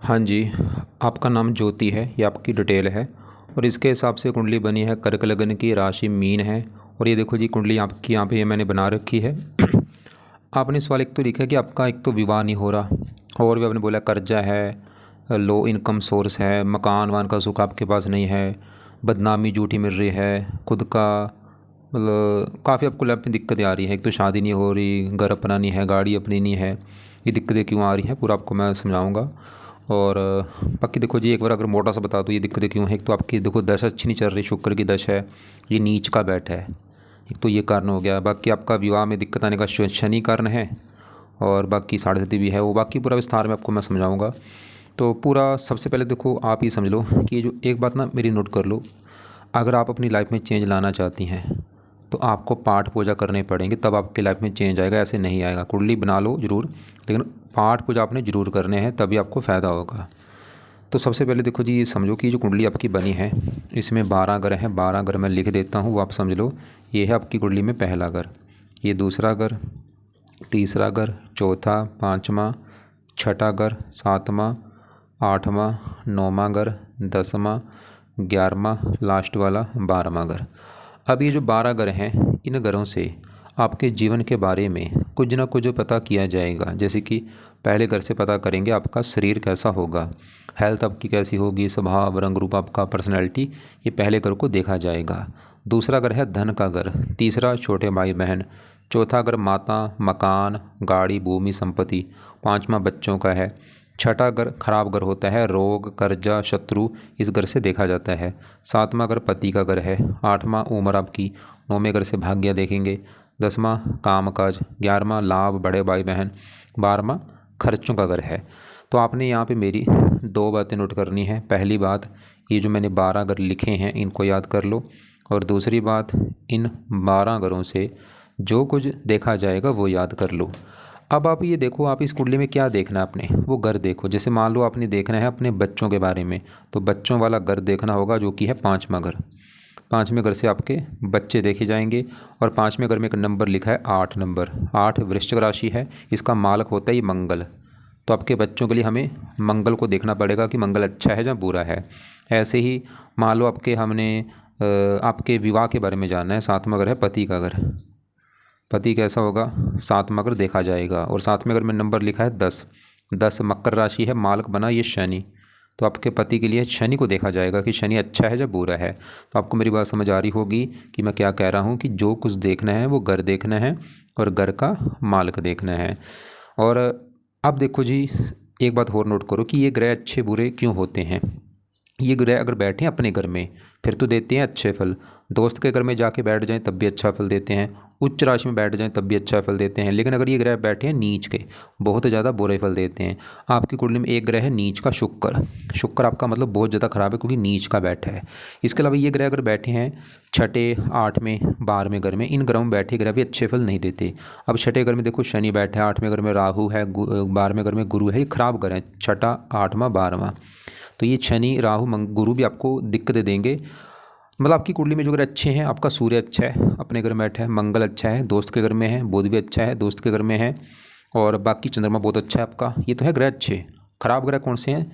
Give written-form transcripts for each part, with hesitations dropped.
हाँ जी, आपका नाम ज्योति है, ये आपकी डिटेल है और इसके हिसाब से कुंडली बनी है। कर्क लगन की, राशि मीन है और ये देखो जी कुंडली आपकी यहाँ पे ये मैंने बना रखी है। आपने सवाल एक तो लिखा है कि आपका एक तो विवाह नहीं हो रहा और भी आपने बोला कर्जा है, लो इनकम सोर्स है, मकान वान का सुख आपके पास नहीं है, बदनामी झूठी मिल रही है, खुद का मतलब काफ़ी आपको लाइफ में दिक्कतें आ रही हैं। एक तो शादी नहीं हो रही, घर अपना नहीं है, गाड़ी अपनी नहीं है, ये दिक्कतें क्यों आ रही हैं पूरा आपको मैं समझाऊंगा। और बाकी देखो जी एक बार अगर मोटा सा बता दूँ ये दिक्कतें क्यों हैं। एक तो आपकी देखो दशा अच्छी नहीं चल रही, शुक्र की दशा है, ये नीच का बैठा है, एक तो ये कारण हो गया। बाकी आपका विवाह में दिक्कत आने का शनि कारण है और बाकी साढ़े साथी भी है, वो बाकी पूरा विस्तार में आपको मैं समझाऊंगा। तो पूरा सबसे पहले देखो आप ही समझ लो कि ये जो एक बात ना मेरी नोट कर लो, अगर आप अपनी लाइफ में चेंज लाना चाहती हैं तो आपको पाठ पूजा करने पड़ेंगे, तब आपकी लाइफ में चेंज आएगा, ऐसे नहीं आएगा। कुंडली बना लो ज़रूर, लेकिन पाठ पूजा आपने ज़रूर करने हैं, तभी आपको फ़ायदा होगा। तो सबसे पहले देखो जी ये समझो कि जो कुंडली आपकी बनी है इसमें 12 घर हैं। 12 घर मैं लिख देता हूँ, वो आप समझ लो। ये है आपकी कुंडली में पहला घर, ये दूसरा घर, तीसरा घर, चौथा, पाँचवा, छठा घर, सातवां, आठवां, नौवां घर, 10वां, 11वां, लास्ट वाला 12वां घर। अब ये जो 12 घर हैं इन घरों से आपके जीवन के बारे में कुछ ना कुछ पता किया जाएगा। जैसे कि पहले घर से पता करेंगे आपका शरीर कैसा होगा, हेल्थ आपकी कैसी होगी, स्वभाव, रंग रूप, आपका पर्सनैलिटी, ये पहले घर को देखा जाएगा। दूसरा घर है धन का घर, तीसरा छोटे भाई बहन, चौथा घर माता, मकान, गाड़ी, भूमि, संपत्ति, पाँचवा बच्चों का है, छठा घर खराब घर होता है, रोग, कर्जा, शत्रु, इस घर से देखा जाता है। सातवां घर पति का घर है, आठवां उम्र आपकी, नौवें घर से भाग्य देखेंगे, 10वां कामकाज, 11वां लाभ, बड़े भाई बहन, 12वां खर्चों का घर है। तो आपने यहाँ पे मेरी दो बातें नोट करनी है। पहली बात, ये जो मैंने 12 घर लिखे हैं इनको याद कर लो, और दूसरी बात, इन 12 घरों से जो कुछ देखा जाएगा वो याद कर लो। अब आप ये देखो, आप इस कुंडली में क्या देखना है आपने, वो घर देखो। जैसे मान लो आपने देखना है अपने बच्चों के बारे में, तो बच्चों वाला घर देखना होगा जो कि है 5वां घर। 5वें घर से आपके बच्चे देखे जाएंगे और 5वें घर में एक नंबर लिखा है 8 नंबर। 8 वृश्चिक राशि है, इसका मालक होता है ये मंगल। तो आपके बच्चों के लिए हमें मंगल को देखना पड़ेगा कि मंगल अच्छा है या बुरा है। ऐसे ही मान लो आपके हमने आपके विवाह के बारे में जानना है, 7वां घर है पति का घर। पति कैसा होगा, 7वां घर देखा जाएगा। और 7वें घर में नंबर लिखा है 10। 10 मकर राशि है, मालक बना ये शनि। तो आपके पति के लिए शनि को देखा जाएगा कि शनि अच्छा है या बुरा है। तो आपको मेरी बात समझ आ रही होगी कि मैं क्या कह रहा हूँ, कि जो कुछ देखना है वो घर देखना है और घर का मालक देखना है। और अब देखो जी एक बात और नोट करो कि ये ग्रह अच्छे बुरे क्यों होते हैं। ये ग्रह अगर बैठे हैं अपने घर में फिर तो देते हैं अच्छे फल, दोस्त के घर में जाके बैठ जाएं तब भी अच्छा फल देते हैं, उच्च राशि में बैठ जाएं तब भी अच्छा फल देते हैं। लेकिन अगर ये ग्रह बैठे हैं नीच के, बहुत ज़्यादा बुरे फल देते हैं। आपकी कुंडली में एक ग्रह है नीच का शुक्र। शुक्र आपका मतलब बहुत ज़्यादा खराब है क्योंकि नीच का बैठा है। इसके अलावा ये ग्रह अगर बैठे हैं छठे, 8वें, 12वें घर में, इन ग्रहों में बैठे ग्रह भी अच्छे फल नहीं देते। अब छठे घर में देखो शनि बैठा है, 8वें घर में राहु है, 12वें घर में गुरु है, ये खराब घर है, छठा, 8वां, 12वां। तो ये शनि, राहु, गुरु भी आपको दिक्कतें देंगे। मतलब आपकी कुंडली में जो ग्रह अच्छे हैं, आपका सूर्य अच्छा है, अपने घर में बैठा है, मंगल अच्छा है, दोस्त के घर में है, बुध भी अच्छा है, दोस्त के घर में है, और बाकी चंद्रमा बहुत अच्छा है आपका। ये तो है ग्रह अच्छे। खराब ग्रह कौन से हैं,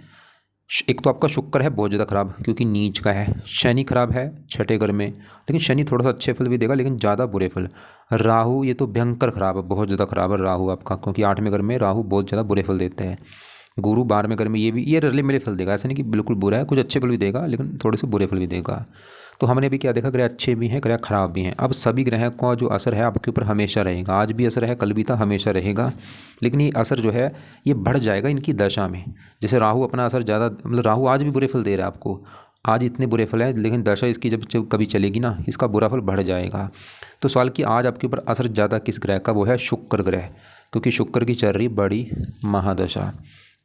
एक तो आपका शुक्र है बहुत ज़्यादा खराब क्योंकि नीच का है, शनि खराब है छठे घर में, लेकिन शनि थोड़ा सा अच्छे फल भी देगा लेकिन ज़्यादा बुरे फल। राहु ये तो भयंकर खराब है, बहुत ज़्यादा खराब है राहु आपका, क्योंकि 8वें घर में राहु बहुत ज़्यादा बुरे फल देता है। गुरु 12वें घर में, ये रले मिले फल देगा, ऐसा नहीं कि बिल्कुल बुरा है, कुछ अच्छे फल भी देगा लेकिन थोड़े से बुरे फल भी देगा। तो हमने अभी क्या देखा, ग्रह अच्छे भी हैं, ग्रह खराब भी हैं। अब सभी ग्रह का जो असर है आपके ऊपर हमेशा रहेगा, आज भी असर है, कल भी था, हमेशा रहेगा। लेकिन ये असर जो है ये बढ़ जाएगा इनकी दशा में। जैसे राहु अपना असर ज़्यादा, मतलब राहु आज भी बुरे फल दे रहा है आपको, आज इतने बुरे फल है, लेकिन दशा इसकी जब कभी चलेगी ना, इसका बुरा फल बढ़ जाएगा। तो सवाल कि आज आपके ऊपर असर ज़्यादा किस ग्रह का, वो है शुक्र ग्रह, क्योंकि शुक्र की चल रही बड़ी महादशा।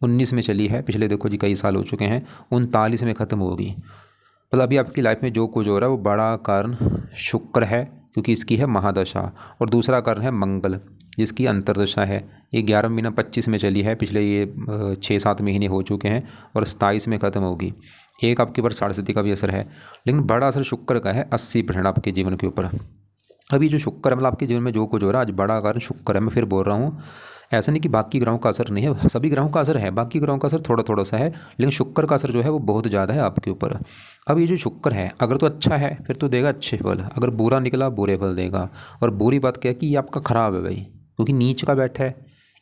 19 में चली है, पिछले देखो जी कई साल हो चुके हैं, 39 में ख़त्म होगी। मतलब अभी आपकी लाइफ में जो कुछ हो रहा है वो बड़ा कारण शुक्र है क्योंकि इसकी है महादशा, और दूसरा कारण है मंगल जिसकी अंतरदशा है। ये 11 महीना 25 में चली है, पिछले ये 6-7 महीने हो चुके हैं और 27 में ख़त्म होगी। एक आपके ऊपर साढ़े का भी असर है, लेकिन बड़ा असर शुक्र का है 80% आपके जीवन के ऊपर। अभी जो शुक्र है, मतलब आपके जीवन में जो कुछ हो रहा है आज बड़ा कारण शुक्र है। मैं फिर बोल रहा हूँ, ऐसा नहीं कि बाकी ग्रहों का असर नहीं है, सभी ग्रहों का असर है, बाकी ग्रहों का असर थोड़ा थोड़ा सा है, लेकिन शुक्र का असर जो है वो बहुत ज़्यादा है आपके ऊपर। अब ये जो शुक्र है अगर तो अच्छा है फिर तो देगा अच्छे फल, अगर बुरा निकला बुरे फल देगा। और बुरी बात क्या है कि ये आपका ख़राब है भाई, क्योंकि नीच का बैठा है,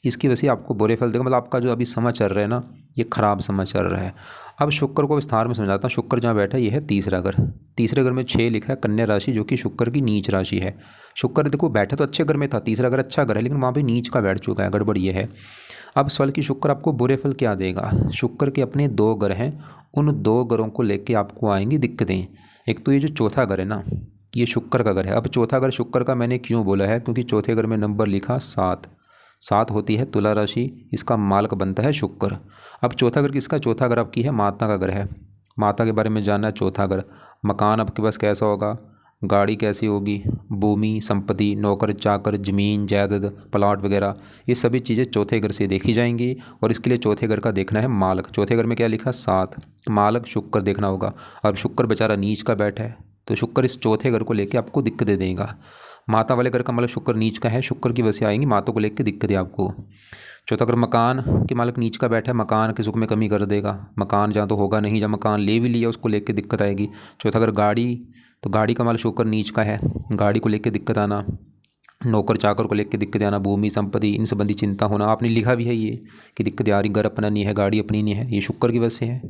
इसकी वजह से आपको बुरे फल देगा। मतलब आपका जो अभी समय चल रहा है ना, ये खराब समय चल रहा है। अब शुक्र को विस्तार में समझाता हूँ। शुक्र जहाँ बैठा है ये है तीसरा घर, तीसरे घर में 6 लिखा है कन्या राशि, जो कि शुक्र की नीच राशि है। शुक्र देखो बैठा तो अच्छे घर में था, तीसरा घर अच्छा घर है, लेकिन वहाँ पे नीच का बैठ चुका है, गड़बड़ ये है। अब सवाल कि शुक्र आपको बुरे फल क्या देगा। शुक्र के अपने 2 घर हैं, उन 2 घरों को लेके आपको आएंगी दिक्कतें। एक तो ये जो चौथा घर है ना, ये शुक्र का घर है। अब चौथा घर शुक्र का मैंने क्यों बोला है, क्योंकि चौथे घर में नंबर लिखा 7, 7 होती है तुला राशि, इसका मालक बनता है शुक्र। अब चौथा घर किसका, चौथा घर आपकी है माता का घर है। माता के बारे में जानना है। चौथा घर, मकान आपके पास कैसा होगा, गाड़ी कैसी होगी, भूमि संपत्ति, नौकर चाकर, ज़मीन जायदाद, प्लाट वगैरह, ये सभी चीज़ें चौथे घर से देखी जाएंगी। और इसके लिए चौथे घर का देखना है मालक। चौथे घर में क्या लिखा 7, मालक शुक्र देखना होगा। अब शुक्र बेचारा नीच का बैठा है, तो शुक्र इस चौथे घर को लेकर आपको दिक्कतें देगा। माता वाले घर का मतलब शुक्र नीच का है, शुक्र की वजह से आएंगी माता को लेकर दिक्कतें आपको। चौथा घर मकान के मालिक नीच का बैठा है, मकान के सुख में कमी कर देगा। मकान जहाँ तो होगा नहीं, जहाँ मकान ले भी लिया उसको लेकर दिक्कत आएगी। चौथा घर गाड़ी, तो गाड़ी का मालिक शुक्र नीच का है, गाड़ी को लेकर दिक्कत आना। नौकर चाकर को लेकर दिक्कत आना, भूमि संपत्ति इन संबंधी चिंता होना। आपने लिखा भी है ये कि दिक्कत आ रही, घर अपना नहीं है, गाड़ी अपनी नहीं है, ये शुक्र की वजह से है।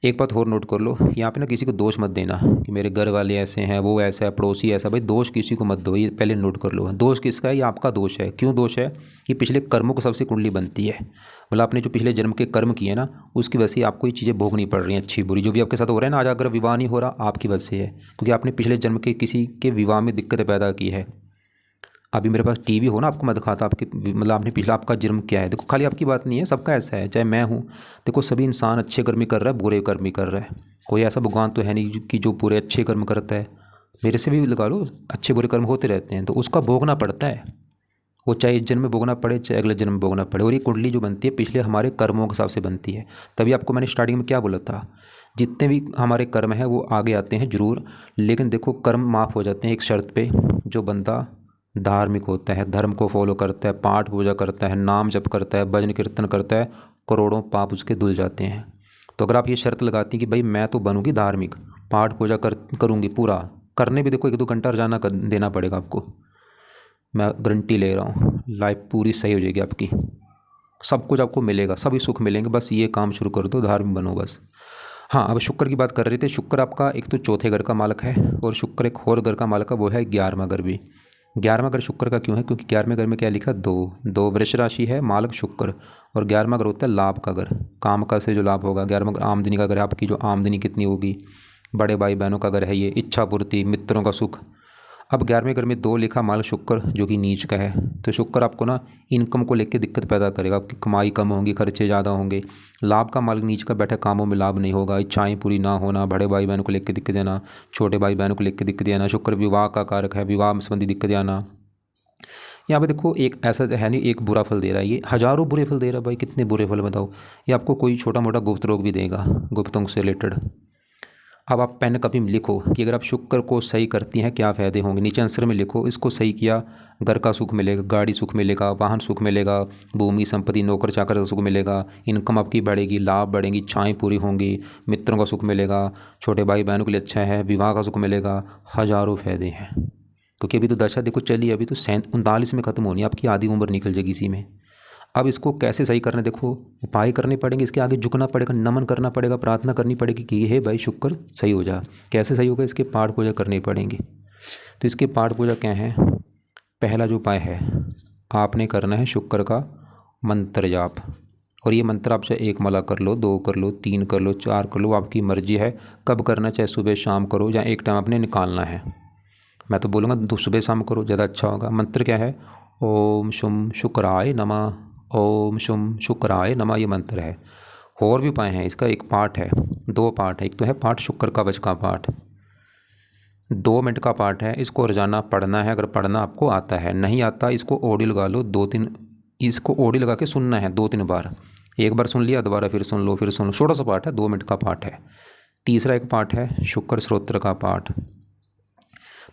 एक बात और नोट कर लो, यहाँ पे ना किसी को दोष मत देना कि मेरे घर वाले ऐसे हैं, वो ऐसा है, पड़ोसी ऐसा। भाई दोष किसी को मत दो, ये पहले नोट कर लो। दोष किसका है, ये आपका दोष है। क्यों दोष है, कि पिछले कर्मों को सबसे कुंडली बनती है। मतलब आपने जो पिछले जन्म के कर्म किए ना, उसकी वजह से आपको ये चीज़ें भोगनी पड़ रही हैं, अच्छी बुरी। जो भी आपके साथ हो रहा है ना, आज अगर विवाह नहीं हो रहा आपकी वजह से है, क्योंकि आपने पिछले जन्म के किसी के विवाह में दिक्कतें पैदा की है। अभी मेरे पास टीवी हो ना, आपको मैं दिखाता आपके, मतलब आपने पिछला आपका जन्म क्या है। देखो खाली आपकी बात नहीं है, सबका ऐसा है, चाहे मैं हूँ। देखो सभी इंसान अच्छे कर्म ही कर रहा है, बुरे कर्म ही कर रहा है। कोई ऐसा भगवान तो है नहीं कि जो पूरे अच्छे कर्म करता है। मेरे से भी लगा लो, अच्छे बुरे कर्म होते रहते हैं, तो उसका भोगना पड़ता है। वो चाहे इस जन्म में भोगना पड़े, चाहे अगले जन्म में भोगना पड़े। और ये कुंडली जो बनती है पिछले हमारे कर्मों के हिसाब से बनती है। तभी आपको मैंने स्टार्टिंग में क्या बोला था, जितने भी हमारे कर्म हैं वो आगे आते हैं ज़रूर, लेकिन देखो कर्म माफ़ हो जाते हैं एक शर्त पे, जो बंदा धार्मिक होता है, धर्म को फॉलो करता है, पाठ पूजा करता है, नाम जप करता है, भजन कीर्तन करता है, करोड़ों पाप उसके धुल जाते हैं। तो अगर आप ये शर्त लगाती हैं कि भाई मैं तो बनूंगी धार्मिक, पाठ पूजा करूंगी पूरा, करने भी देखो 1-2 घंटा रोजाना देना पड़ेगा आपको, मैं गारंटी ले रहा हूँ, लाइफ पूरी सही हो जाएगी आपकी, सब कुछ आपको मिलेगा, सभी सुख मिलेंगे। बस ये काम शुरू कर दो, धार्मिक बनो बस। हाँ, अब शुक्र की बात कर रहे थे। शुक्र आपका एक तो चौथे घर का मालक है, और शुक्र एक और घर का मालक है, वो है 11वां घर भी। 11वां घर शुक्र का क्यों है, क्योंकि 11वें घर में क्या लिखा, 2 वृष राशि है, मालक शुक्र। और 11वां घर होता है लाभ का घर, काम का से जो लाभ होगा। 11वां घर आमदनी का घर है, आपकी जो आमदनी कितनी होगी। बड़े भाई बहनों का घर है ये, इच्छा पूर्ति, मित्रों का सुख। अब 11वें घर में 2 लिखा, मालक शुक्र जो कि नीच का है। तो शुक्र आपको ना इनकम को लेकर दिक्कत पैदा करेगा, आपकी कमाई कम होगी, खर्चे ज़्यादा होंगे। लाभ का मालक नीच का बैठा, कामों में लाभ नहीं होगा, इच्छाएं पूरी ना होना, बड़े भाई बहनों को लेकर दिक्कत देना, छोटे भाई बहनों को लेकर दिक्कत देना। शुक्र विवाह का कारक है, विवाह संबंधी दिक्कत आना। यहाँ पे देखो एक ऐसा है नहीं एक बुरा फल दे रहा है, ये हज़ारों बुरे फल दे रहा है भाई। कितने बुरे फल बताओ। ये आपको कोई छोटा मोटा गुप्त रोग भी देगा, गुप्त अंग से रिलेटेड। अब आप पेन कॉपी में लिखो कि अगर आप शुक्र को सही करती हैं क्या फ़ायदे होंगे, नीचे आंसर में लिखो। इसको सही किया, घर का सुख मिलेगा, गाड़ी सुख मिलेगा, वाहन सुख मिलेगा, भूमि संपत्ति, नौकर चाकर का सुख मिलेगा, इनकम आपकी बढ़ेगी, लाभ बढ़ेंगी, इच्छाएँ पूरी होंगी, मित्रों का सुख मिलेगा, छोटे भाई बहनों के लिए अच्छा है, विवाह का सुख मिलेगा। हज़ारों फ़ायदे हैं, क्योंकि अभी तो दशा देखो चली, अभी तो 39 में ख़त्म होनी है, आपकी आधी उम्र निकल जाएगी इसी में। अब इसको कैसे सही करना है, देखो उपाय करने पड़ेंगे, इसके आगे झुकना पड़ेगा, नमन करना पड़ेगा, प्रार्थना करनी पड़ेगी कि हे भाई शुक्र सही हो जा। कैसे सही होगा, इसके पाठ पूजा करनी पड़ेंगी। तो इसके पाठ पूजा क्या है, पहला जो उपाय है आपने करना है शुक्र का मंत्र जाप। और ये मंत्र आप चाहे 1 माला कर लो, 2 कर लो, 3 कर लो, 4 कर लो, आपकी मर्जी है कब करना, चाहे सुबह शाम करो, या एक टाइम आपने निकालना है। मैं तो बोलूँगा सुबह शाम करो, ज़्यादा अच्छा होगा। मंत्र क्या है, ओम शुम शुक्राय नमः, ओम शुम शुक्राय नमः, ये मंत्र है। और भी उपाय हैं, इसका एक पाठ है, 2 पाठ है। एक तो है पाठ शुक्र कवच का पाठ, 2 मिनट का पाठ है, इसको रोजाना पढ़ना है। अगर पढ़ना आपको आता है, नहीं आता इसको ऑडियो लगा लो, 2-3 इसको ऑडियो लगा के सुनना है 2-3 बार। एक बार सुन लिया, दोबारा फिर सुन लो, फिर सुन लो। छोटा सा पाठ है, 2 मिनट का पाठ है। तीसरा एक पाठ है शुक्र स्तोत्र का पाठ।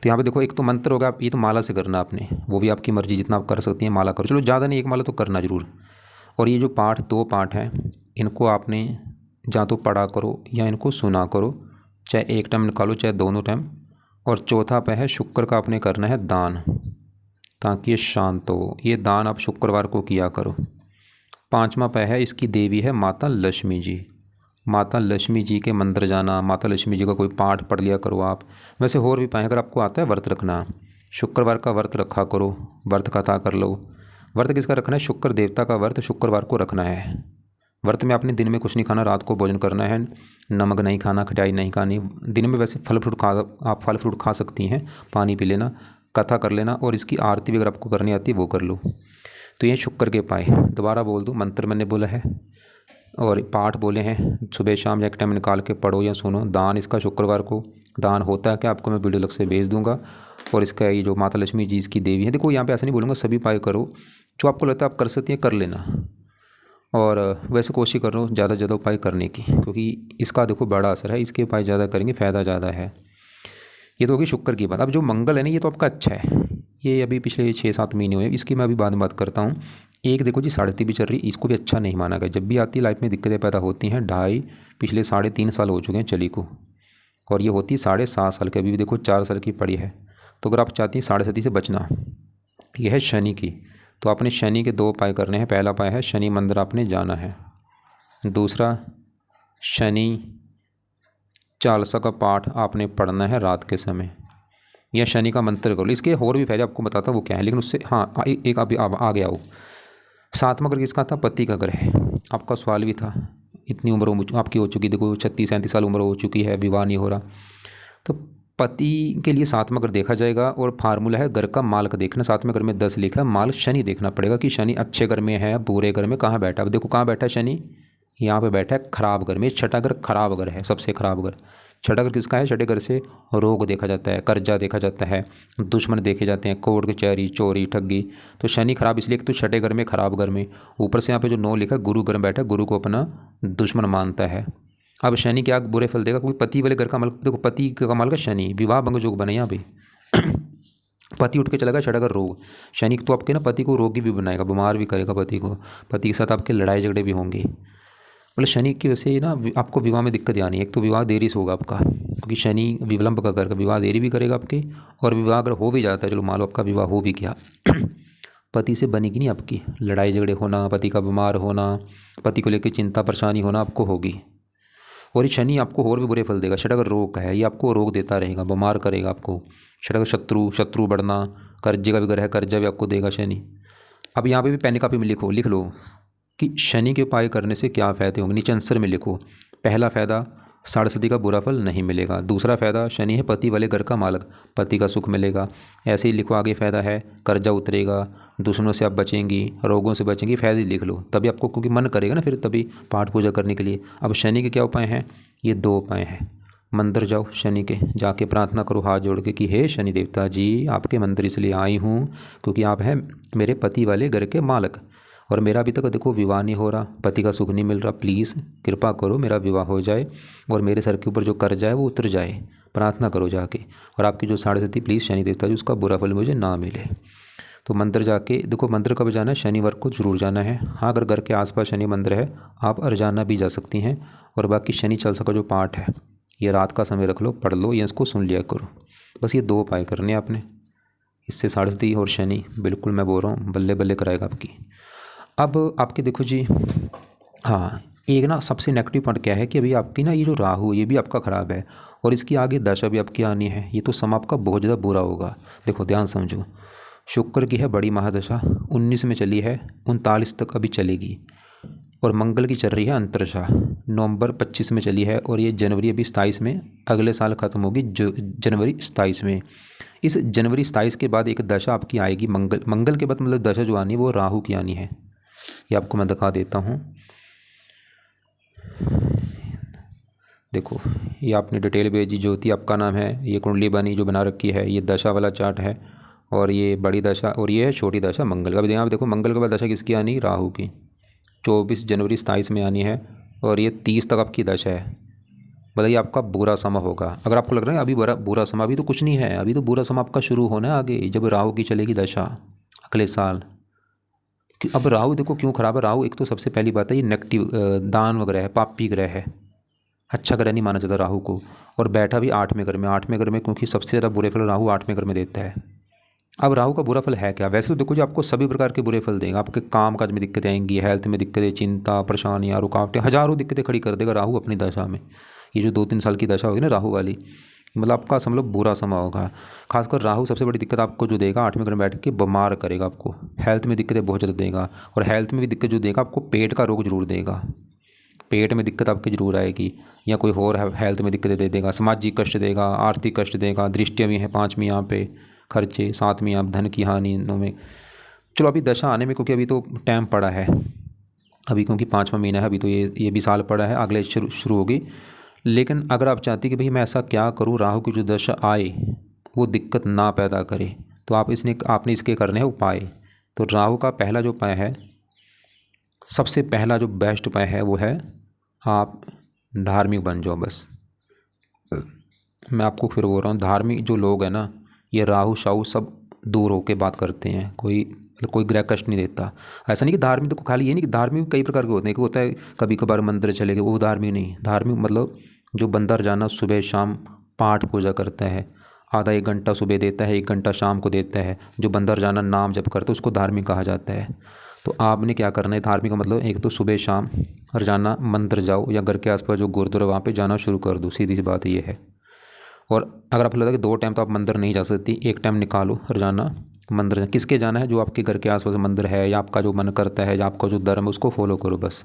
तो यहाँ पे देखो एक तो मंत्र होगा, ये तो माला से करना आपने, वो भी आपकी मर्जी, जितना आप कर सकती हैं माला करो, चलो ज़्यादा नहीं, एक माला तो करना ज़रूर। और ये जो पाठ, 2 पाठ हैं, इनको आपने या तो पढ़ा करो या इनको सुना करो, चाहे एक टाइम निकालो चाहे दोनों टाइम। और चौथा पे है शुक्र का आपने करना है दान, ताकि ये शांत हो, ये दान आप शुक्रवार को किया करो। 5वां पे है, इसकी देवी है माता लक्ष्मी जी, माता लक्ष्मी जी के मंदिर जाना, माता लक्ष्मी जी का कोई पाठ पढ़ लिया करो आप। वैसे और भी पाएँ, अगर आपको आता है व्रत रखना, शुक्रवार का व्रत रखा करो, व्रत कथा कर लो। व्रत किसका रखना है? शुक्र देवता का व्रत शुक्रवार को रखना है। व्रत में आपने दिन में कुछ नहीं खाना, रात को भोजन करना है, नमक नहीं खाना, खटाई नहीं खानी। दिन में वैसे आप फल फ्रूट खा सकती हैं, पानी पी लेना, कथा कर लेना, और इसकी आरती भी अगर आपको करनी आती है वो कर लो। तो ये शुक्र के उपाय, दोबारा बोल दूँ, मंत्र मैंने बोला है और पाठ बोले हैं, सुबह शाम या एक टाइम निकाल के पढ़ो या सुनो। दान इसका शुक्रवार को दान होता है क्या, आपको मैं वीडियो अलग से भेज दूंगा। और इसका ये जो माता लक्ष्मी जी इसकी देवी है, देखो यहाँ पे ऐसा नहीं बोलूँगा सभी उपाय करो, जो आपको लगता है आप कर सकती हैं कर लेना। और वैसे कोशिश कर रहा हूँ ज़्यादा से ज़्यादा उपाय करने की, क्योंकि इसका देखो बड़ा असर है, इसके उपाय ज़्यादा करेंगे फ़ायदा ज़्यादा है। ये तो होगी शुक्र की बात। अब जो मंगल है ना, ये तो आपका अच्छा है, ये अभी पिछले 6-7 महीने हुए, इसकी मैं अभी बाद में बात करता हूँ। एक देखो जी, साढ़े भी चल रही, इसको भी अच्छा नहीं माना गया। जब भी आती है लाइफ में दिक्कतें पैदा होती हैं, पिछले 3.5 साल हो चुके हैं चली को, और ये होती है 7.5 साल की, अभी भी देखो 4 साल की पड़ी है। तो अगर आप चाहती हैं 7.5 से बचना, यह है शनि की, तो आपने शनि के 2 उपाय करने हैं। पहला उपाय है शनि मंदिर आपने जाना है, दूसरा शनि चालीसा का पाठ आपने पढ़ना है रात के समय, या शनि का मंत्र करो। इसके और भी फायदे आपको बताता हूँ वो क्या है, लेकिन उससे हाँ एक अभी आ गया हो। 7वां घर किसका था? पति का घर है। आपका सवाल भी था, इतनी उम्र आपकी हो चुकी, देखो 36-37 साल उम्र हो चुकी है, विवाह नहीं हो रहा, तो पति के लिए 7वां घर देखा जाएगा। और फार्मूला है घर का मालक देखना, 7वें घर में 10 लिखा है, माल शनि देखना पड़ेगा कि शनि अच्छे घर में है, बुरे घर में कहाँ बैठा। अब देखो कहाँ बैठा है शनि, यहाँ पे बैठा है खराब घर में। 6ठा घर खराब घर है, सबसे खराब घर। 6ठा घर किसका है? 6ठे घर से रोग देखा जाता है, कर्जा देखा जाता है, दुश्मन देखे जाते हैं, कोर्ट कचहरी, चोरी, ठगी। तो शनि खराब इसलिए कि तो 6ठे घर में खराब घर में, ऊपर से यहाँ पे जो 9 लिखा है गुरु घर में बैठा है, गुरु को अपना दुश्मन मानता है। अब शनि क्या बुरे फल देगा? क्योंकि पति वाले घर का मालिक, देखो पति का मालिक शनि, विवाह भंग योग बने यहाँ पे। पति उठ के चला गया 6ठा घर रोग, शनि तो आपके ना पति को रोगी भी बनाएगा, बीमार भी करेगा पति को, पति के साथ आपके लड़ाई झगड़े भी होंगे। मतलब शनि की वजह से ना आपको विवाह में दिक्कत आनी है। एक तो विवाह देरी से होगा आपका, क्योंकि शनि विलंब का कर विवाह देरी भी करेगा आपके। और विवाह अगर हो भी जाता है, चलो मान लो आपका विवाह हो भी गया, पति से बनेगी नहीं आपकी, लड़ाई झगड़े होना, पति का बीमार होना, पति को लेकर चिंता परेशानी होना आपको होगी। और ये शनि आपको और भी बुरे फल देगा। 6ठा घर रोग का है, ये आपको रोग देता रहेगा, बीमार करेगा आपको। 6ठा घर शत्रु बढ़ना, कर्जे का भी घर है, कर्जा भी आपको देगा शनि। अब यहाँ पे भी पेन कापी में लिख लो कि शनि के उपाय करने से क्या फ़ायदे होंगे, नीचे आंसर में लिखो। पहला फ़ायदा, 7.5 का बुरा फल नहीं मिलेगा। दूसरा फ़ायदा, शनि है पति वाले घर का मालक, पति का सुख मिलेगा। ऐसे ही लिखो आगे, फ़ायदा है कर्जा उतरेगा, दुश्मनों से आप बचेंगी, रोगों से बचेंगी। फ़ायदे लिख लो, तभी आपको, क्योंकि मन करेगा ना फिर तभी पाठ पूजा करने के लिए। अब शनि के क्या उपाय हैं? ये 2 उपाय हैं। मंदिर जाओ शनि के, जाके प्रार्थना करो हाथ जोड़ के कि हे शनि देवता जी, आपके मंदिर इसलिए आई हूँ क्योंकि आप हैं मेरे पति वाले घर के मालक, और मेरा अभी तक देखो विवाह नहीं हो रहा, पति का सुख नहीं मिल रहा, प्लीज़ कृपा करो मेरा विवाह हो जाए और मेरे सर के ऊपर जो कर्जा है वो उतर जाए। प्रार्थना करो जाके, और आपकी जो 7.5 प्लीज़ शनि देवता जी उसका बुरा फल मुझे ना मिले। तो मंदिर जाके देखो, मंदिर कब जाना है? शनिवार को जरूर जाना है। हाँ, अगर घर के आसपास शनि मंदिर है आप रोजाना भी जा सकती हैं। और बाकी शनि चालीसा का जो पाठ है ये रात का समय रख लो, पढ़ लो या इसको सुन लिया करो। बस ये 2 उपाय करने आपने, इससे 7.5 और शनि बिल्कुल मैं बोल रहा हूँ बल्ले बल्ले कराएगा आपकी। अब आपके देखो जी, हाँ एक ना सबसे नेगेटिव पॉइंट क्या है कि अभी आपकी ना ये जो राहु ये भी आपका ख़राब है, और इसकी आगे दशा भी आपकी आनी है। ये तो समय आपका बहुत ज़्यादा बुरा होगा। देखो ध्यान समझो, शुक्र की है बड़ी महादशा, 19 में चली है, 39 तक अभी चलेगी। और मंगल की चल रही है अंतरदशा, नवंबर 25 में चली है, और ये जनवरी अभी 27 में, अगले साल ख़त्म होगी जनवरी 27 में। इस जनवरी 27 के बाद एक दशा आपकी आएगी मंगल के बाद, मतलब दशा जो आनी है वो राहु की आनी है। ये आपको मैं दिखा देता हूँ, देखो ये आपने डिटेल भेजी, ज्योति आपका नाम है, ये कुंडली बनी जो बना रखी है, ये दशा वाला चार्ट है, और ये बड़ी दशा और ये है छोटी दशा मंगल का। अब यहाँ पे देखो मंगल के बाद दशा किसकी आनी? राहु की, 24 जनवरी 27 में आनी है, और ये 30 तक आपकी दशा है। बताइए आपका बुरा समय होगा। अगर आपको लग रहा है अभी बुरा बुरा समय, अभी तो कुछ नहीं है, अभी तो बुरा समय आपका शुरू होना है आगे, जब राहु की चलेगी दशा अगले साल। अब राहु देखो क्यों खराब है। राहु एक तो सबसे पहली बात है ये नेगेटिव दान वगैरह है, पापी ग्रह है, अच्छा ग्रह नहीं माना जाता राहु को। और बैठा भी 8वें घर में, 8वें घर में, क्योंकि सबसे ज़्यादा बुरे फल राहु 8वें घर में देता है। अब राहु का बुरा फल है क्या? वैसे तो देखो जो आपको सभी प्रकार के बुरे फल देगा, आपके काम काज में दिक्कतें आएंगी, हेल्थ में दिक्कतें, चिंता, परेशानियाँ, रुकावटें, हजारों दिक्कतें खड़ी कर देगा राहु अपनी दशा में। ये जो 2-3 साल की दशा होगी ना राहु वाली, मतलब आपका समझ लो बुरा समय होगा। खासकर राहु सबसे बड़ी दिक्कत आपको जो देगा 8वें घर में बैठ के बीमार करेगा आपको, हेल्थ में दिक्कतें बहुत ज़्यादा देगा। और हेल्थ में भी दिक्कत जो देगा आपको, पेट का रोग जरूर देगा, पेट में दिक्कत आपकी जरूर आएगी, या कोई और हेल्थ में दिक्कतें दे देगा, सामाजिक कष्ट देगा, आर्थिक कष्ट देगा, दृष्टियाँ भी हैं 5वीं यहाँ पे, खर्चे 7वीं आप धन की हानि में। चलो अभी दशा आने में, क्योंकि अभी तो टाइम पड़ा है, अभी क्योंकि 5वां महीना है, अभी तो ये भी साल पड़ा है, अगले शुरू होगी। लेकिन अगर आप चाहती कि भाई मैं ऐसा क्या करूँ राहु की जो दशा आए वो दिक्कत ना पैदा करे, तो आपने इसके करने हैं उपाय। तो राहु का पहला जो उपाय है, सबसे पहला जो बेस्ट उपाय है वो है आप धार्मिक बन जाओ बस। मैं आपको फिर बोल रहा हूँ, धार्मिक जो लोग हैं ना, ये राहु शाहु सब दूर होके बात करते हैं, कोई ग्रह कष्ट नहीं देता। ऐसा नहीं कि धार्मिक तो खाली ये नहीं कि धार्मिक कई प्रकार के होते हैं, कि होता है कभी कभार मंदिर चले गए वो धार्मिक नहीं। धार्मिक मतलब जो बंदा रोजाना सुबह शाम पाठ पूजा करता है, आधा 1 घंटा सुबह देता है, 1 घंटा शाम को देता है, जो बंदा रोजाना नाम जप करता है उसको धार्मिक कहा जाता है। तो आपने क्या करना है, धार्मिक का मतलब एक तो सुबह शाम रोजाना मंदिर जाओ, या घर के आसपास जो गुरुद्वारा वहाँ पे जाना शुरू कर दो, सीधी सी बात ये है। और अगर आपको लगता है कि 2 टाइम तो आप मंदिर नहीं जा सकती, 1 टाइम निकालो रोजाना मंदिर। किसके जाना है? जो आपके घर के आसपास मंदिर है, या आपका जो मन करता है, या आपका जो धर्म है उसको फॉलो करो बस।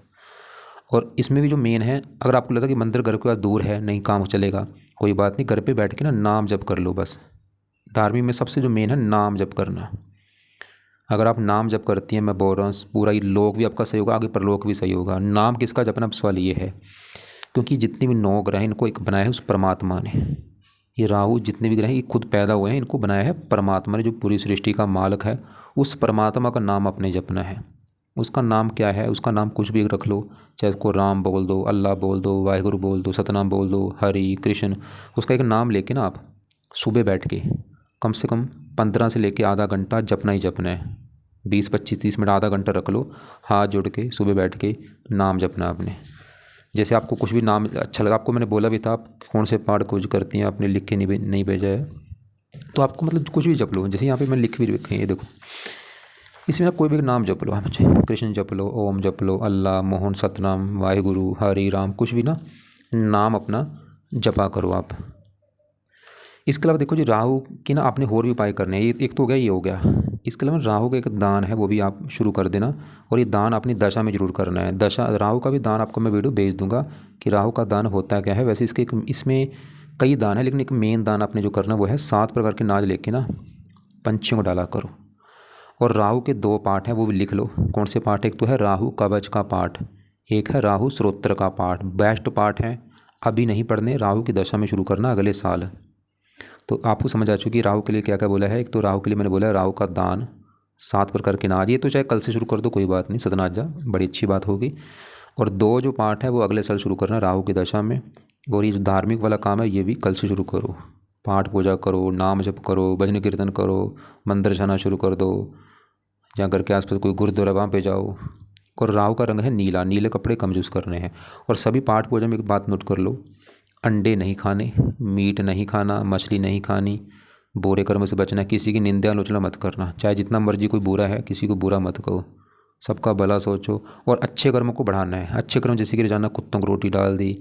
और इसमें भी जो मेन है, अगर आपको लगता है कि मंदिर घर के पास दूर है, नहीं काम चलेगा, कोई बात नहीं, घर पे बैठ के ना नाम जप कर लो बस। धार्मिक में सबसे जो मेन है नाम जप करना। अगर आप नाम जप करती हैं, मैं बोल रहा हूँ पूरा ही लोक भी आपका सही होगा, आगे परलोक भी सही होगा। नाम किसका जपना? सवाल ये है, क्योंकि जितने भी 9 ग्रह हैं इनको एक बनाया है उस परमात्मा ने। ये राहु जितने भी ग्रह हैं ये खुद पैदा हुए हैं, इनको बनाया है परमात्मा ने, जो पूरी सृष्टि का मालिक है। उस परमात्मा का नाम अपने जपना है। उसका नाम क्या है? उसका नाम कुछ भी रख लो, चाहे उसको राम बोल दो, अल्लाह बोल दो, वाहिगुरु बोल दो, सतनाम बोल दो, हरि कृष्ण। उसका एक नाम लेके ना आप सुबह बैठ के कम से कम 15 से लेके आधा घंटा जपना ही जपना है। 20, 25, 30 मिनट आधा घंटा रख लो, हाथ जोड़ के सुबह बैठ के नाम जपना आपने। जैसे आपको कुछ भी नाम अच्छा लगा, आपको मैंने बोला भी था आप कौन से पाठ खोज करती हैं, आपने लिख के नहीं भेजा है, तो आपको मतलब कुछ भी जप लो। जैसे यहाँ पे मैं लिख भी रखे हैं, ये देखो, इसमें आप कोई भी नाम जप लो, आप कृष्ण जप लो, ओम जप लो, अल्लाह, मोहन, सतनाम, वाहिगुरु, हरि राम, कुछ भी ना नाम अपना जपा करो आप। इसके अलावा देखो जी राहु की ना आपने और भी उपाय करने हैं। ये एक तो हो गया, ये हो गया। इसके अलावा राहु का एक दान है, वो भी आप शुरू कर देना। और ये दान अपनी दशा में जरूर करना है। दशा राहु का भी दान आपको मैं वीडियो भेज दूंगा कि राहु का दान होता क्या है। वैसे इसमें कई दान है, लेकिन एक मेन दान आपने जो करना वो है 7 प्रकार के नाज लेके ना पंछियों को डाला करो। और राहु के 2 पाठ हैं, वो भी लिख लो। कौन से पाठ? एक तो है राहु कवच का पाठ, एक है राहु स्तोत्र का पाठ। बेस्ट पाठ है, अभी नहीं पढ़ने, राहु की दशा में शुरू करना अगले साल। तो आपको समझ आ चुकी है राहु के लिए क्या क्या बोला है। एक तो राहु के लिए मैंने बोला है राहु का दान, 7 प्रकार के नाज। ये तो चाहे कल से शुरू कर दो, कोई बात नहीं, सतनाजा बड़ी अच्छी बात होगी। और 2 जो पाठ है वो अगले साल शुरू करना राहु की दशा में। और ये जो धार्मिक वाला काम है ये भी कल से शुरू करो, पाठ पूजा करो, नाम जप करो, भजन कीर्तन करो, मंदिर जाना शुरू कर दो, या घर के आसपास कोई गुरुद्वारा वहाँ पे जाओ। और राहु का रंग है नीला, नीले कपड़े कम यूज़ करने हैं। और सभी पाठ पूजा में एक बात नोट कर लो, अंडे नहीं खाने, मीट नहीं खाना, मछली नहीं खानी, बुरे कर्म से बचना, किसी की निंदा आलोचना मत करना। चाहे जितना मर्जी कोई बुरा है, किसी को बुरा मत कहो, सबका भला सोचो। और अच्छे कर्मों को बढ़ाना है। अच्छे कर्म जैसे कि रोजाना कुत्तों को रोटी डाल दी,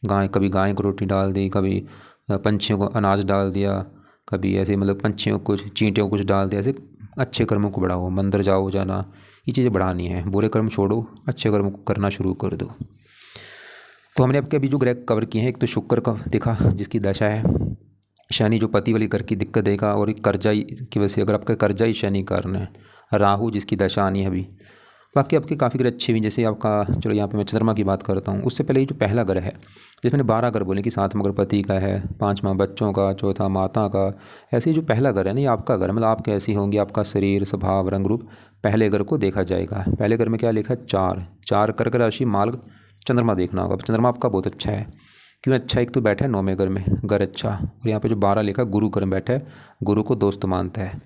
कभी गाय को रोटी डाल दी, कभी पंछियों को अनाज डाल दिया, कभी ऐसे मतलब पंछियों को चींटियों को कुछ डाल दिया। ऐसे अच्छे कर्मों को बढ़ाओ, मंदिर जाओ जाना, ये चीज़ें बढ़ानी है। बुरे कर्म छोड़ो, अच्छे कर्म को करना शुरू कर दो। तो हमने आपके अभी जो ग्रह कवर किए हैं, एक तो शुक्र का देखा जिसकी दशा है, शनि जो पति वाली घर की दिक्कत देगा, और एक कर्जाई की वजह से अगर आपका कर्जाई शनि कारण है, राहु जिसकी दशा आनी है अभी। बाकी आपके काफ़ी ग्रह अच्छे भी, जैसे आपका, चलो यहाँ पे मैं चंद्रमा की बात करता हूँ। उससे पहले ये जो पहला ग्रह है, जैसे मैंने 12 ग्रह बोले कि 7वां ग्रह पति का है, 5वां बच्चों का, चौथा माता का। ऐसे ही जो पहला ग्रह है ना, ये आपका घर, मतलब आप कैसी होंगी, आपका शरीर, स्वभाव, रंग रूप, पहले घर को देखा जाएगा। पहले घर में क्या लिखा है? 4 कर्क राशि, मार्ग, चंद्रमा देखना होगा। चंद्रमा आपका बहुत अच्छा है, क्यों अच्छा? एक तो बैठा है 9वें घर में, घर अच्छा, और यहाँ पे जो 12 लिखा गुरु घर में बैठा है, गुरु को दोस्त मानता है।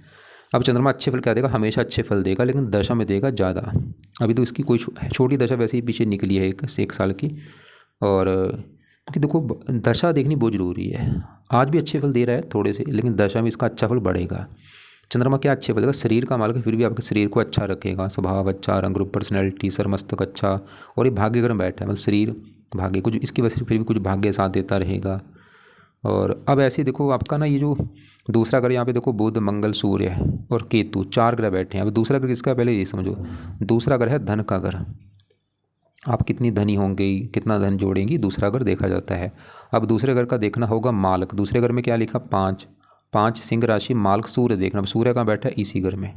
अब चंद्रमा अच्छे फल क्या देगा? हमेशा अच्छे फल देगा, लेकिन दशा में देगा ज़्यादा। अभी तो इसकी कोई छोटी दशा वैसे ही पीछे निकली है एक साल की। और क्योंकि देखो दशा देखनी बहुत ज़रूरी है। आज भी अच्छे फल दे रहा है थोड़े से, लेकिन दशा में इसका अच्छा फल बढ़ेगा। चंद्रमा क्या अच्छे फल देगा? शरीर का मालिक है, फिर भी आपके शरीर को अच्छा रखेगा, स्वभाव अच्छा, रंग रूप, पर्सनैलिटी, सर मस्तक अच्छा। और ये भाग्य घर में बैठा है, मतलब शरीर भाग्य कुछ इसकी वजह से फिर भी कुछ भाग्य साथ देता रहेगा। और अब ऐसे देखो आपका ना ये जो दूसरा ग्रह यहाँ पे देखो बुध, मंगल, सूर्य और केतु, 4 ग्रह बैठे हैं। अब दूसरा ग्रह किसका है पहले ये समझो। दूसरा ग्रह है धन का ग्रह। आप कितनी धनी होंगे, कितना धन जोड़ेंगी, दूसरा घर देखा जाता है। अब दूसरे घर का देखना होगा मालक। दूसरे घर में क्या लिखा? 5, 5 सिंह राशि, मालक सूर्य देखना। अब सूर्य कहाँ बैठा है? इसी घर में।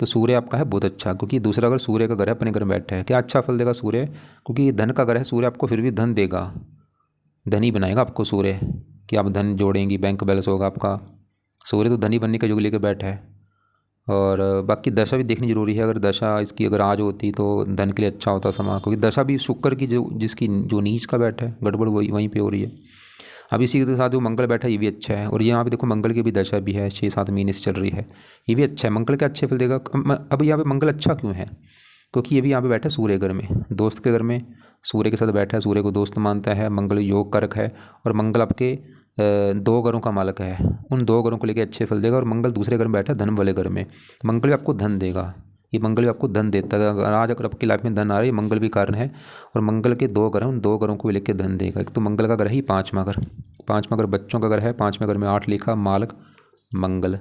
तो सूर्य आपका है बहुत अच्छा, क्योंकि दूसरा घर सूर्य का घर है, अपने घर में बैठा है। क्या अच्छा फल देगा सूर्य? क्योंकि धन का घर है सूर्य, आपको फिर भी धन देगा, धनी बनाएगा आपको सूर्य, कि आप धन जोड़ेंगी, बैंक बैलेंस होगा आपका। सूर्य तो धनी बनने का युग लेकर बैठा है। और बाकी दशा भी देखनी जरूरी है। अगर दशा इसकी अगर आज होती तो धन के लिए अच्छा होता समा, क्योंकि दशा भी शुक्र की जो जिसकी जो नीच का बैठा है, गड़बड़ वही वहीं पे हो रही है। अब इसी के साथ जो मंगल बैठा है ये भी अच्छा है। और यहाँ पे देखो मंगल की भी दशा भी है, 6-7 महीने से चल रही है, ये भी अच्छा है। मंगल के अच्छे फल देगा। अब यहाँ पे मंगल अच्छा क्यों है? क्योंकि ये भी यहाँ पे बैठा है सूर्य घर में, दोस्त के घर में सूर्य के साथ बैठा है, सूर्य को दोस्त मानता है। मंगल योग कारक है, और मंगल आपके 2 घरों का मालक है, उन 2 घरों को लेकर अच्छे फल देगा। और मंगल दूसरे घर में बैठा है धन वाले घर में, मंगल भी आपको धन देगा। ये मंगल भी आपको धन देता है। अगर आज अगर आपकी लाइफ में धन आ रही है, मंगल भी कारण है। और मंगल के 2 घर हैं, उन 2 घरों को लेकर धन देगा। एक तो मंगल का घर ही 5वां घर, 5वां घर बच्चों का घर है। 5वें घर में 8 लिखा, मालक मंगल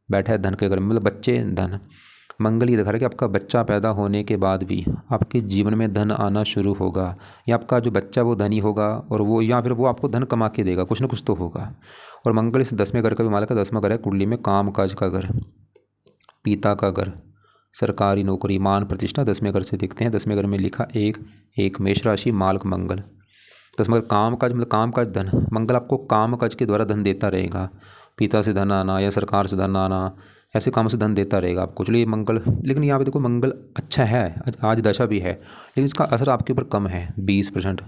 बैठा है धन के घर में, मतलब बच्चे धन। मंगल ये दिखा रहा है कि आपका बच्चा पैदा होने के बाद भी आपके जीवन में धन आना शुरू होगा, या आपका जो बच्चा वो धनी होगा, और वो या फिर वो आपको धन कमा के देगा, कुछ ना कुछ तो होगा। और मंगल इस 10वें घर का भी मालिक है। 10वां घर है कुंडली में काम काज का घर, पिता का घर, सरकारी नौकरी, मान प्रतिष्ठा 10वें घर से दिखते हैं। 10वें घर में लिखा 1 मेष राशि, मालक मंगल। 10वां घर काम काज, मतलब काम काज धन। मंगल आपको काम काज के द्वारा धन देता रहेगा, पिता से धन आना या सरकार से धन आना, ऐसे कामों से धन देता रहेगा आपको। चलिए मंगल, लेकिन यहाँ पे देखो मंगल अच्छा है, आज दशा भी है, लेकिन इसका असर आपके ऊपर कम है 20%,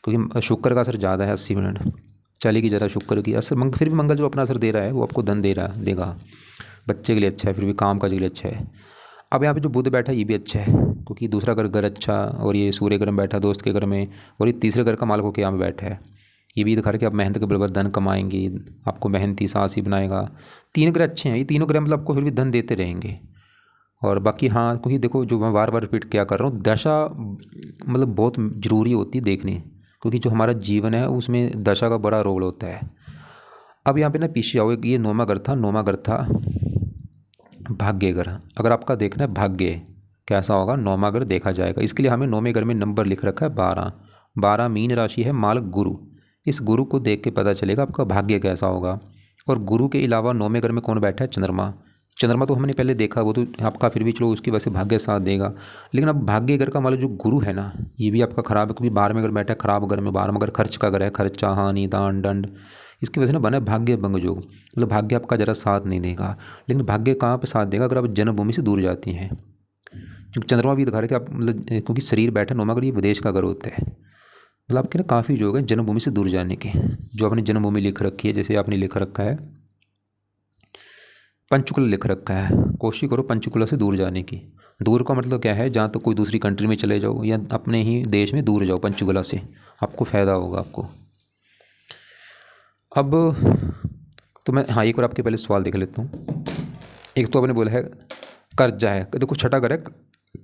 क्योंकि शुक्र का असर ज़्यादा है 80%। चलेगी ज़रा शुक्र की असर, फिर भी मंगल जो अपना असर दे रहा है वो आपको धन देगा, बच्चे के लिए अच्छा है, फिर भी काम काज के लिए अच्छा है। अब यहाँ पे जो बुध बैठा है ये भी अच्छा है, क्योंकि दूसरा घर अच्छा, और ये सूर्य घर में बैठा दोस्त के घर में, और ये तीसरे घर का मालिक होकर यहाँ पे बैठा है। ये भी दिखा रहा है कि आप मेहनत के बराबर धन कमाएंगे, आपको मेहनती साहसी बनाएगा। 3 ग्रह अच्छे हैं, ये तीनों ग्रह मतलब आपको फिर भी धन देते रहेंगे। और बाकी हाँ, क्योंकि देखो जो मैं बार बार रिपीट क्या कर रहा हूँ, दशा मतलब बहुत ज़रूरी होती है देखनी, क्योंकि जो हमारा जीवन है उसमें दशा का बड़ा रोल होता है। अब यहाँ पे ना पीछे आओ, ये 9वां घर था भाग्य घर। अगर आपका देखना है भाग्य कैसा होगा, 9वां घर देखा जाएगा। इसके लिए हमें 9वें घर में नंबर लिख रखा है 12 मीन राशि है, मालक गुरु। इस गुरु को देख के पता चलेगा आपका भाग्य कैसा होगा। और गुरु के अलावा 9वें घर में कौन बैठा है? चंद्रमा। चंद्रमा तो हमने पहले देखा, वो तो आपका फिर भी चलो उसकी वजह से भाग्य साथ देगा। लेकिन अब भाग्य घर का मतलब जो गुरु है ना, ये भी आपका खराब है, क्योंकि 12वें घर बैठा है खराब घर में। 12वां घर खर्च का घर है, खर्चा, हानि, दान, दंड, इसकी वजह से ना बना है भाग्य भंग योग, मतलब भाग्य आपका ज़रा साथ नहीं देगा। लेकिन भाग्य कहाँ पे साथ देगा? अगर आप जन्मभूमि से दूर जाती हैं, क्योंकि चंद्रमा भी दिखा रहा है कि आप मतलब क्योंकि शरीर बैठा 9वां घर, ये विदेश का घर होता है, मतलब आपके ना काफ़ी योग है जन्मभूमि से दूर जाने के। जो आपने जन्मभूमि लिख रखी है, जैसे आपने लिख रखा है पंचकुला लिख रखा है, कोशिश करो पंचकुला से दूर जाने की। दूर का मतलब क्या है? जहाँ तो कोई दूसरी कंट्री में चले जाओ, या अपने ही देश में दूर जाओ पंचकुला से, आपको फ़ायदा होगा आपको। अब तो मैं हाँ एक बार आपके पहले सवाल देख लेता हूँ। एक तो आपने बोला है कर्जा है, देखो छठा घर है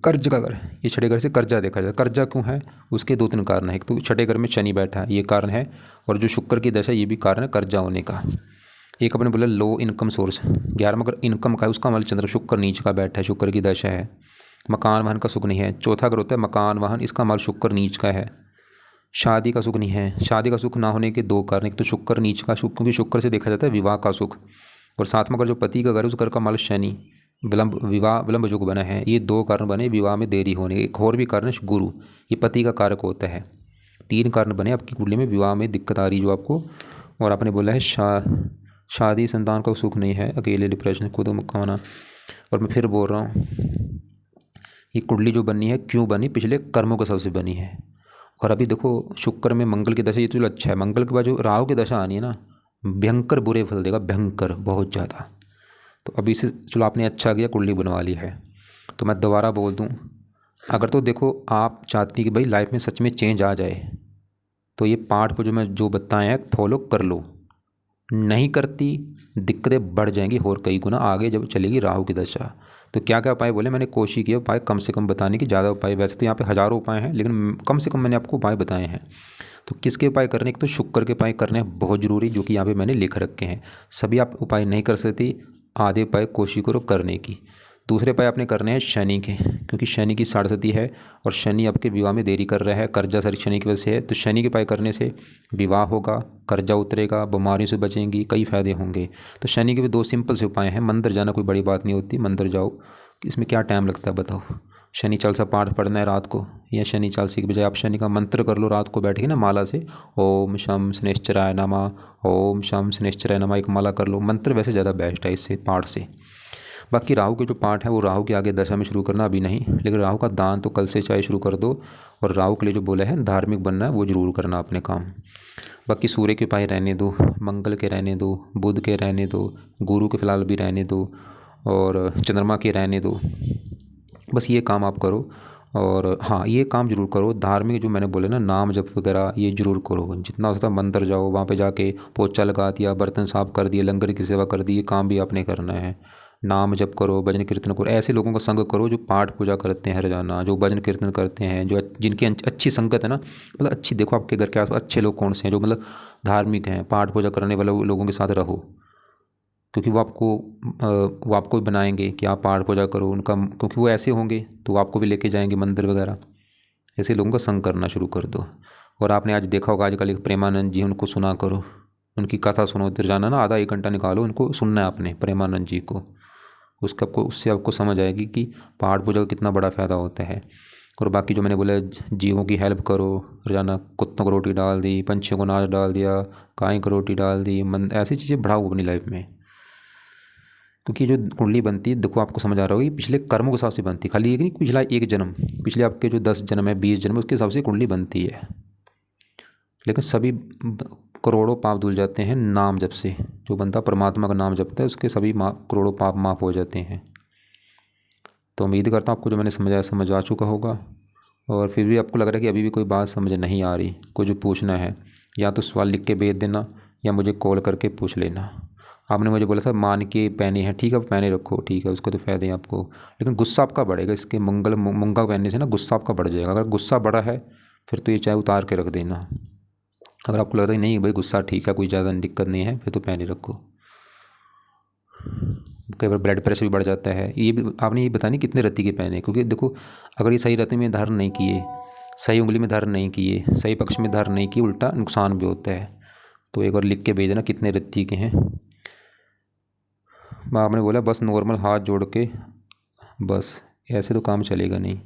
कर्ज का घर, ये छठे घर से कर्जा देखा जाए। कर्जा क्यों है? उसके 2-3 कारण है। एक तो छठे घर में शनि बैठा है, ये कारण है, और जो शुक्र की दशा ये भी कारण है कर्जा होने का। एक अपने बोला लो इनकम सोर्स, 11वां घर इनकम का है, उसका मतलब चंद्र शुक्र नीच का बैठा है, शुक्र की दशा है। मकान वाहन का सुख नहीं है, चौथा घर होता है मकान वाहन, इसका मतलब शुक्र नीच का है। शादी का सुख नहीं है, शादी का सुख ना होने के 2 कारण, एक तो शुक्र नीच का, क्योंकि शुक्र से देखा जाता है विवाह का सुख, और 7वां घर जो पति का घर है उस घर का मालिक शनि, विलंब युग बना है। ये 2 कारण बने विवाह में देरी होने। एक और भी कारण है गुरु, ये पति का कारक होता है। 3 कारण बने आपकी कुंडली में विवाह में दिक्कत आ रही जो आपको। और आपने बोला है शादी संतान का सुख नहीं है, अकेले डिप्रेशन खुद मकाना। और मैं फिर बोल रहा हूँ, ये कुंडली जो बनी है क्यों बनी? पिछले कर्मों के सबसे बनी है। और अभी देखो शुक्र में मंगल की दशा, ये तो चलो अच्छा है। मंगल के बाद जो राहु की दशा आनी है ना, भयंकर बुरे फल देगा, भयंकर बहुत ज़्यादा। तो अभी से चलो आपने अच्छा किया कुंडली बनवा ली है। तो मैं दोबारा बोल दूं, अगर तो देखो आप चाहती कि भाई लाइफ में सच में चेंज आ जाए, तो ये पाठ को जो मैं जो बताए हैं फॉलो कर लो। नहीं करती दिक्कतें बढ़ जाएंगी और कई गुना आगे जब चलेगी राहु की दशा। तो क्या क्या उपाय बोले, मैंने कोशिश की उपाय कम से कम बताने की, ज़्यादा उपाय वैसे तो यहाँ पे हज़ारों उपाय हैं, लेकिन कम से कम मैंने आपको उपाय बताए हैं। तो किसके उपाय करने, एक तो शुक्र के उपाय करने हैं बहुत ज़रूरी, जो कि यहाँ पे मैंने लिख रखे हैं। सभी आप उपाय नहीं कर सकती, आधे उपाय कोशिश करो करने की। दूसरे उपाय आपने करने हैं शनि के, क्योंकि शनि की साढ़े है और शनि आपके विवाह में देरी कर रहा है, कर्जा सारी शनि की वजह से है। तो शनि के उपाय करने से विवाह होगा, कर्जा उतरेगा, बीमारियों से बचेंगी, कई फायदे होंगे। तो शनि के भी 2 सिंपल से उपाय हैं। मंदिर जाना कोई बड़ी बात नहीं होती, मंदिर जाओ, इसमें क्या टाइम लगता है बताओ। शनि चालीसा पाठ पढ़ना है रात को, या शनि चालीसा की बजाय आप शनि का मंत्र कर लो रात को बैठ के ना माला से, ओम शम शनिश्चराय नमः, ओम शम शनिश्चराय नमः, एक माला कर लो। मंत्र वैसे ज़्यादा बेस्ट है इससे पाठ से। बाकी राहु के जो पाठ है वो राहु के आगे दशा में शुरू करना अभी नहीं, लेकिन राहु का दान तो कल से चाहे शुरू कर दो। और राहु के लिए जो बोला है धार्मिक बनना है वो जरूर करना अपने काम। बाकी सूर्य के उपाय रहने दो, मंगल के रहने दो, बुध के रहने दो, गुरु के फिलहाल भी रहने दो, और चंद्रमा के रहने दो। बस ये काम आप करो। और हाँ, ये काम जरूर करो, धार्मिक जो मैंने बोले ना, नाम जप वगैरह ये जरूर करो। जितना हो सकता है मंदिर जाओ, वहाँ पे जाके पोछा लगा दिया, बर्तन साफ कर दिए, लंगर की सेवा कर दी, ये काम भी आपने करना है। नाम जप करो, भजन कीर्तन करो, ऐसे लोगों का संग करो जो पाठ पूजा करते हैं रोजाना, जो भजन कीर्तन करते हैं, जो जिनकी अच्छी संगत है ना, मतलब अच्छी, देखो आपके घर के आस अच्छे लोग कौन से हैं जो मतलब धार्मिक हैं, पाठ पूजा करने वाले लोगों के साथ रहो, क्योंकि वो आपको भी बनाएंगे कि आप पाठ पूजा करो उनका, क्योंकि वो ऐसे होंगे तो वो आपको भी लेके जाएंगे मंदिर वगैरह। ऐसे लोगों का संग करना शुरू कर दो। और आपने आज देखा होगा आजकल एक प्रेमानंद जी, उनको सुना करो, उनकी कथा सुनो, उधर जाना ना, आधा 1 घंटा निकालो, उनको सुनना है आपने, प्रेमानंद जी को। उससे आपको समझ आएगी कि पाठ पूजा का कितना बड़ा फ़ायदा होता है। और बाकी जो मैंने बोला, जीवों की हेल्प करो रोजाना, कुत्तों को रोटी डाल दी, पंछियों को नाच डाल दिया, गाय को रोटी डाल दी, ऐसी चीज़ें बढ़ाओ अपनी लाइफ में। क्योंकि जो कुंडली बनती है, देखो आपको समझ आ रहा होगा, ये पिछले कर्मों के हिसाब से बनती है, खाली एक नहीं पिछला एक जन्म, पिछले आपके जो 10 जन्म है, 20 जन्म, उसके हिसाब से कुंडली बनती है। लेकिन सभी करोड़ों पाप धुल जाते हैं नाम जप से। जो बंदा परमात्मा का नाम जपता है उसके सभी करोड़ों पाप माफ़ हो जाते हैं। तो उम्मीद करता हूँ आपको जो मैंने समझाया समझ आ चुका होगा। और फिर भी आपको लग रहा है कि अभी भी कोई बात समझ नहीं आ रही, कुछ पूछना है, या तो सवाल लिख के भेज देना या मुझे कॉल करके पूछ लेना। आपने मुझे बोला था मान के पहने हैं, ठीक है आप पहने रखो, ठीक है, उसको तो फ़ायदे हैं आपको, लेकिन गुस्सा आपका बढ़ेगा इसके मूंगा पहनने से ना, गुस्सा आपका बढ़ जाएगा। अगर गुस्सा बढ़ा है फिर तो ये चाहे उतार के रख देना। अगर आपको लगता है नहीं भाई गुस्सा ठीक है, कोई ज़्यादा दिक्कत नहीं है, फिर तो पहने रखो। कई बार ब्लड प्रेशर भी बढ़ जाता है। ये भी आपने ये बतानी कितने रत्ती के पहने, क्योंकि देखो अगर ये सही रत्ती में धारण नहीं किए, सही उंगली में धारण नहीं किए, सही पक्ष में धारण नहीं किए, उल्टा नुकसान भी होता है। तो एक बार लिख के भेज देना कितने रत्ती के हैं। आपने बोला बस नॉर्मल हाथ जोड़ के, बस ऐसे तो काम चलेगा नहीं।